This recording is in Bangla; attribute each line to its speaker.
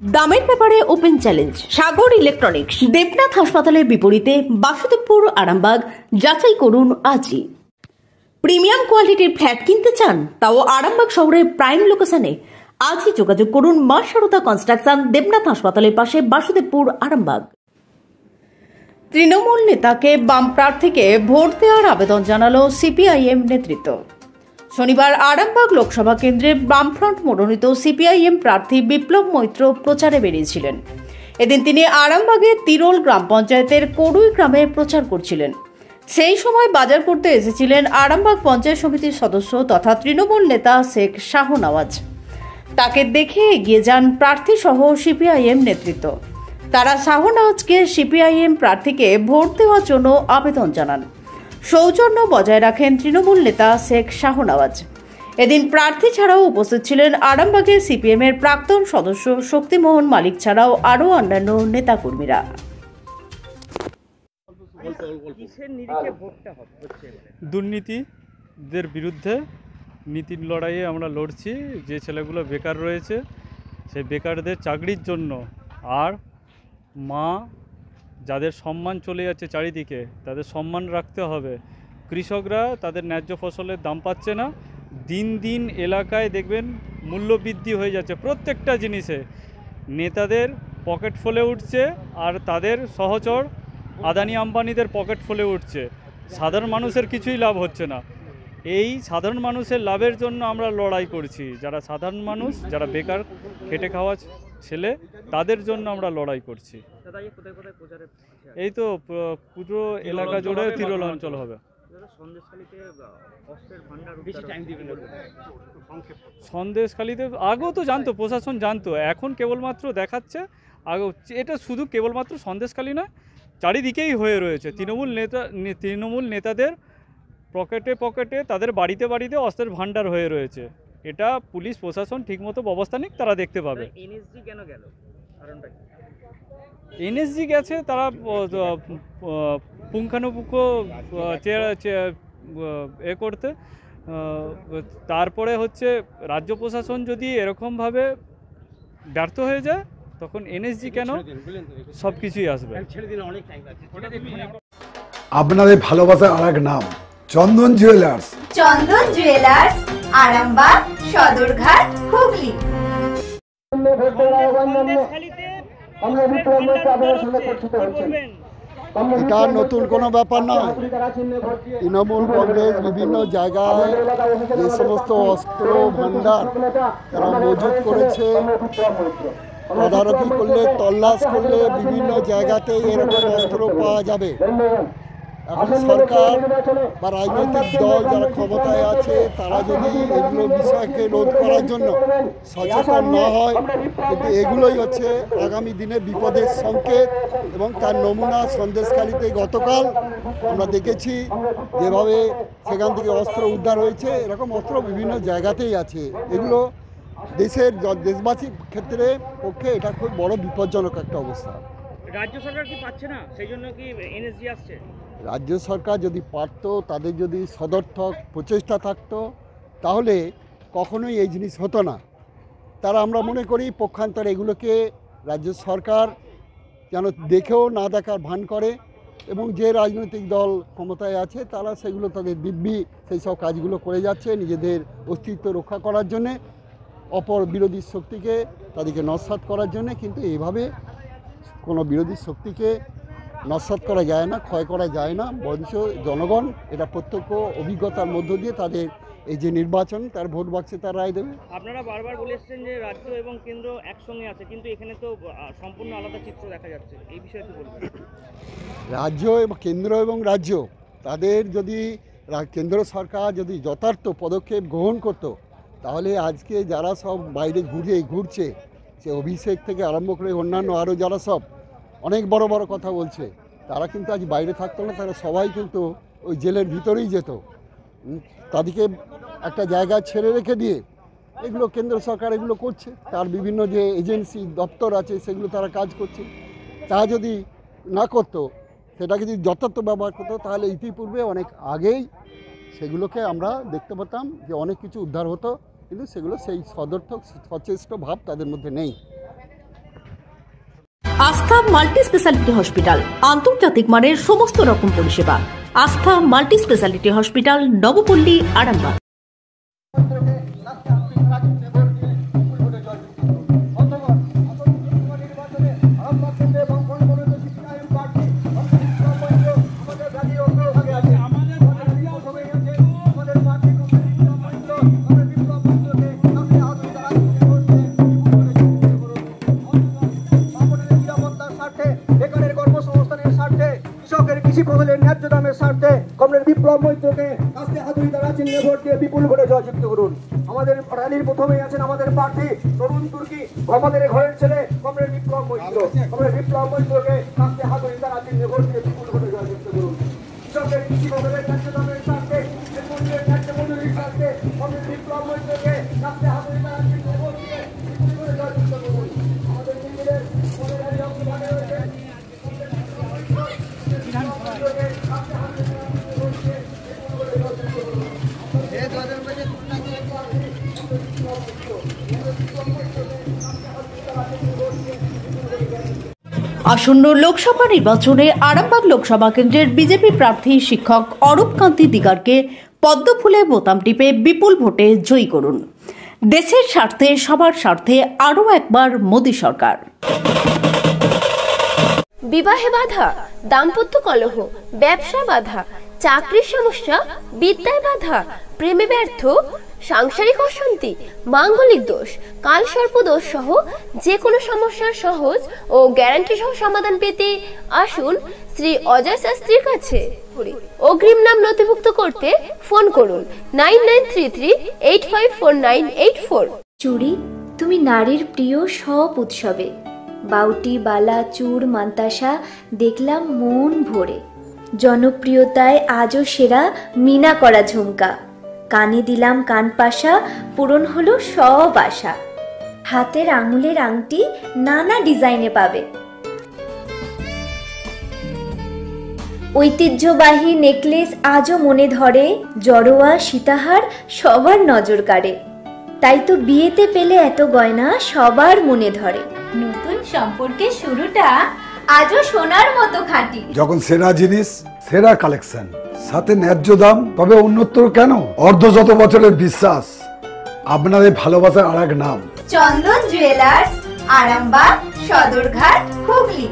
Speaker 1: দামের ব্যাপারে ওপেন চ্যালেঞ্জ সাগর ইলেকট্রনিক্স। দেবনাথ হাসপাতালের বিপরীতে বাসুদেবপুর, আরামবাগ। যাচাই করুন আজই। প্রিমিয়াম কোয়ালিটির ফ্ল্যাট কিনতে চান, তাও আরামবাগ শহরের প্রাইম লোকেশনে? আজই যোগাযোগ করুন মা সারদা কনস্ট্রাকশন, দেবনাথ হাসপাতালের পাশে, বাসুদেবপুর, আরামবাগ। তৃণমূল নেতাকে বাম প্রার্থীকে ভোট দেওয়ার আবেদন জানালো সিপিআইএম নেতৃত্ব। শনিবার আরামবাগ লোকসভা কেন্দ্রে বামফ্রন্ট মনোনীত সিপিআইএম প্রার্থী বিপ্লব মৈত্র প্রচারে বেরিয়েছিলেন। এদিন তিনি আরামবাগের তিরোল গ্রাম পঞ্চায়েতের কড়ুই গ্রামে প্রচার করছিলেন। সেই সময় বাজার করতে এসেছিলেন আরামবাগ পঞ্চায়েত সমিতির সদস্য তথা তৃণমূল নেতা শেখ শাহনওয়াজ। তাকে দেখে এগিয়ে যান প্রার্থী সহ সিপিআইএম নেতৃত্ব। তারা শাহনওয়াজকে সিপিআইএম প্রার্থীকে ভোট দেওয়ার জন্য আবেদন জানান। সৌজন্য বজায় রাখেন তৃণমূল নেতা শেখ শাহনওয়াজ। এদিন প্রার্থী ছাড়াও উপস্থিত ছিলেন আরামবাগের সিপিএম এর প্রাক্তন সদস্য শক্তিমোহন মালিক ছাড়াও আরও অন্যান্য নেতাকর্মীরা।
Speaker 2: দুর্নীতিদের বিরুদ্ধে নীতির লড়াইয়ে আমরা লড়ছি। যে ছেলেগুলো বেকার রয়েছে সেই বেকারদের চাকরির জন্য, আর মা যাদের সম্মান চলে যাচ্ছে চারিদিকে তাদের সম্মান রাখতে হবে। কৃষকরা তাদের ন্যায্য ফসলের দাম পাচ্ছে না। দিন দিন এলাকায় দেখবেন মূল্য বৃদ্ধি হয়ে যাচ্ছে প্রত্যেকটা জিনিসে। নেতাদের পকেট ফুলে উঠছে আর তাদের সহচর আদানি আম্বানিদের পকেট ফুলে উঠছে। সাধারণ মানুষের কিছুই লাভ হচ্ছে না। এই সাধারণ মানুষের লাভের জন্য আমরা লড়াই করছি। যারা সাধারণ মানুষ, যারা বেকার খেটে খাওয়া ছেলে, তাদের জন্য আমরা লড়াই করছি। এই তো পুরো এলাকা জুড়ে তিরোল অঞ্চল হবে। সন্দেশখালীতে আগেও তো জানতো, প্রশাসন জানতো, এখন কেবলমাত্র দেখাচ্ছে। আগে এটা শুধু কেবলমাত্র সন্দেশখালী নয়, চারিদিকেই হয়ে রয়েছে। তৃণমূল নেতাদের পকেটে পকেটে, তাদের বাড়িতে বাড়িতে অস্ত্রের ভান্ডার হয়ে রয়েছে। এটা পুলিশ প্রশাসন ঠিকমতো ব্যবস্থা নিক, তারা দেখতে পাবে।
Speaker 3: এনএসজি কেন গেল? কারণটা কি?
Speaker 2: এনএসজি গেছে তারা পুঙ্খানুপুঙ্খ এ করতে। তারপরে হচ্ছে রাজ্য প্রশাসন যদি এরকমভাবে ব্যর্থ হয়ে যায় তখন এনএসজি কেন, সব কিছুই আসবে।
Speaker 4: আপনাদের ভালোবাসার আর এক নাম চন্দন জুয়েলার্স।
Speaker 5: চন্দন জুয়েলার্স, আরামবাগ, সদরঘাট, হুগলি।
Speaker 4: এটা নতুন কোনো ব্যাপার নয়। তৃণমূল কংগ্রেস বিভিন্ন জায়গায় যে সমস্ত অস্ত্র ভান্ডার তারা মজুত করেছে, তদারকি করলে, তল্লাশ করলে বিভিন্ন জায়গাতেই এরকম অস্ত্র পাওয়া যাবে। এখন সরকার বা রাজনৈতিক দল যারা ক্ষমতায় আছে তারা যদি এগুলো বিষয়কে রোধ করার জন্য সচেতন না হয়, কিন্তু এগুলোই হচ্ছে আগামী দিনে বিপদের সংকেত। এবং তার নমুনা সন্দেশখালীতে গতকাল আমরা দেখেছি যেভাবে সেখান থেকে অস্ত্র উদ্ধার হয়েছে। এরকম অস্ত্র বিভিন্ন জায়গাতেই আছে। এগুলো দেশবাসীর ক্ষেত্রে পক্ষে এটা খুব বড় বিপজ্জনক একটা অবস্থা।
Speaker 3: রাজ্য সরকার কি পাচ্ছে না, সেই জন্য কি এনএসজি আসছে?
Speaker 4: রাজ্য সরকার যদি পারত, তাদের যদি সদর্থক প্রচেষ্টা থাকতো, তাহলে কখনোই এই জিনিস হতো না। তারা, আমরা মনে করি, পক্ষান্তরে এগুলোকে রাজ্য সরকার যেন দেখেও না দেখার ভান করে, এবং যে রাজনৈতিক দল ক্ষমতায় আছে তারা সেগুলো তাদের দিব্যি সেই সব কাজগুলো করে যাচ্ছে নিজেদের অস্তিত্ব রক্ষা করার জন্যে, অপর বিরোধী শক্তিকে তাদেরকে নস্যাৎ করার জন্যে। কিন্তু এইভাবে কোনো বিরোধী শক্তিকে নস্যাৎ করা যায় না, ক্ষয় করা যায় না। বরঞ্চ জনগণ এটা প্রত্যক্ষ অভিজ্ঞতার মধ্য দিয়ে তাদের এই যে নির্বাচন, তার ভোট বাক্সে তার রায় দেবে।
Speaker 3: আপনারা বারবার বলেছেন যে রাজ্য এবং কেন্দ্র একসঙ্গে আছে, কিন্তু এখানে তো সম্পূর্ণ আলাদা চিত্র দেখা যাচ্ছে। এই বিষয়ে কি বলবেন?
Speaker 4: রাজ্য এবং কেন্দ্র এবং রাজ্য, তাদের যদি কেন্দ্র সরকার যদি যথার্থ পদক্ষেপ গ্রহণ করত, তাহলে আজকে যারা সব বাইরে ঘুরছে, সে অভিষেক থেকে আরম্ভ করে অন্যান্য আরও যারা সব অনেক বড় বড় কথা বলছে, তারা কিন্তু আজ বাইরে থাকতো না। তারা সবাই কিন্তু ওই জেলের ভিতরেই যেত। তাদেরকে একটা জায়গা ছেড়ে রেখে দিয়ে এগুলো কেন্দ্র সরকার এগুলো করছে। তার বিভিন্ন যে এজেন্সি দপ্তর আছে সেগুলো তারা কাজ করছে। তা যদি না করতো, সেটাকে যদি যথার্থ ব্যবহার করতো, তাহলে ইতিপূর্বে অনেক আগেই সেগুলোকে আমরা দেখতে পেতাম যে অনেক কিছু উদ্ধার হতো। কিন্তু সেগুলো সেই সদর্থক সচেষ্ট ভাব তাদের মধ্যে নেই।
Speaker 1: আস্থা মাল্টি স্পেশালিটি হসপিটাল, আন্তর্জাতিক মানের সমস্ত রকম পরিষেবা। আস্থা multi speciality hospital, Nabapalli, Arambagh.
Speaker 6: ন্যায্য দামের স্বার্থে কমরেড বিপ্লব মৈত্রকে কাস্তে হাতুড়ি দ্বারা চিহ্নে ভোট দিয়ে বিপুল ভোটে জয়যুক্ত করুন। আমাদের র্যালির প্রথমেই আছেন আমাদের প্রার্থী তরুণ তুর্কি, আমাদের ঘরের ছেলে কমরেড বিপ্লব মৈত্র। কমরেড বিপ্লব মৈত্রকে কাস্তে হাতুড়ি দ্বারা চিহ্নে ভোট দিয়ে বিপুল ভোটে জয়যুক্ত করুন। কৃষকের কৃষি ফসলের ন্যায্য দামের স্বার্থে, ন্যায্য মজুরির স্বার্থে কমরেড বিপ্লব মৈত্রকে কাস্তে হাতুড়ি দ্বারা চিহ্নে ভোট দিয়ে বিপুল ভোটে জয়যুক্ত করুন। আমাদের নিজেদের পরের র্যালি অংশগ্রহণে রয়েছে
Speaker 1: আসন্ন লোকসভা নির্বাচনে আরামবাগ লোকসভা কেন্দ্রের বিজেপি প্রার্থী শিক্ষক অরূপ কান্তি দিগারকে পদ্মফুলে বোতাম টিপে বিপুল ভোটে জয়ী করুন। দেশের স্বার্থে, সবার স্বার্থে আরও একবার মোদী সরকার।
Speaker 7: বিবাহে বাধা, দাম্পত্য কলহ, ব্যবসা বাধা, চাকরির সমস্যা, বিদ্যায় বাধা, প্রেমে ব্যর্থ, সাংসারিক অশান্তি, মাঙ্গলিক দোষ, কালসর্প দোষ সহ যে কোনো সমস্যার সহজ ও গ্যারান্টি সহ সমাধান পেতে আসুন শ্রী অজয় শাস্ত্রীর কাছে। অগ্রিম নাম নথিভুক্ত করতে ফোন করুন 9933854984।
Speaker 8: চুড়ি, তুমি নারীর প্রিয় সব উৎসবে। বাউটি, বালা, চূড়, মান্তাসা দেখলাম মন ভরে। জনপ্রিয়তায় আজও সেরা মিনা করা ঝুমকা। কানে দিলাম কানপাশা, পূরণ হলো সব আশা। হাতের আঙুলের আংটি নানা ডিজাইনে পাবে। ঐতিহ্যবাহী নেকলেস আজও মনে ধরে। জড়োয়া, সীতাহার সবার নজর কাড়ে। তাই তো বিয়েতে পেলে এত গয়না সবার মনে ধরে।
Speaker 5: নতুন সম্পর্কের শুরুটা আজও সোনার মতো খাঁটি।
Speaker 9: যখন সেরা জিনিস, সেরা কালেকশন, সাথে ন্যায্য দাম, তবে উন্নতর কেন? অর্ধশত বছরের বিশ্বাস, আপনাদের ভালোবাসার আর এক নাম।
Speaker 5: চন্দন জুয়েলার্স, আরামবাগ, সদরঘাট, হুগলি।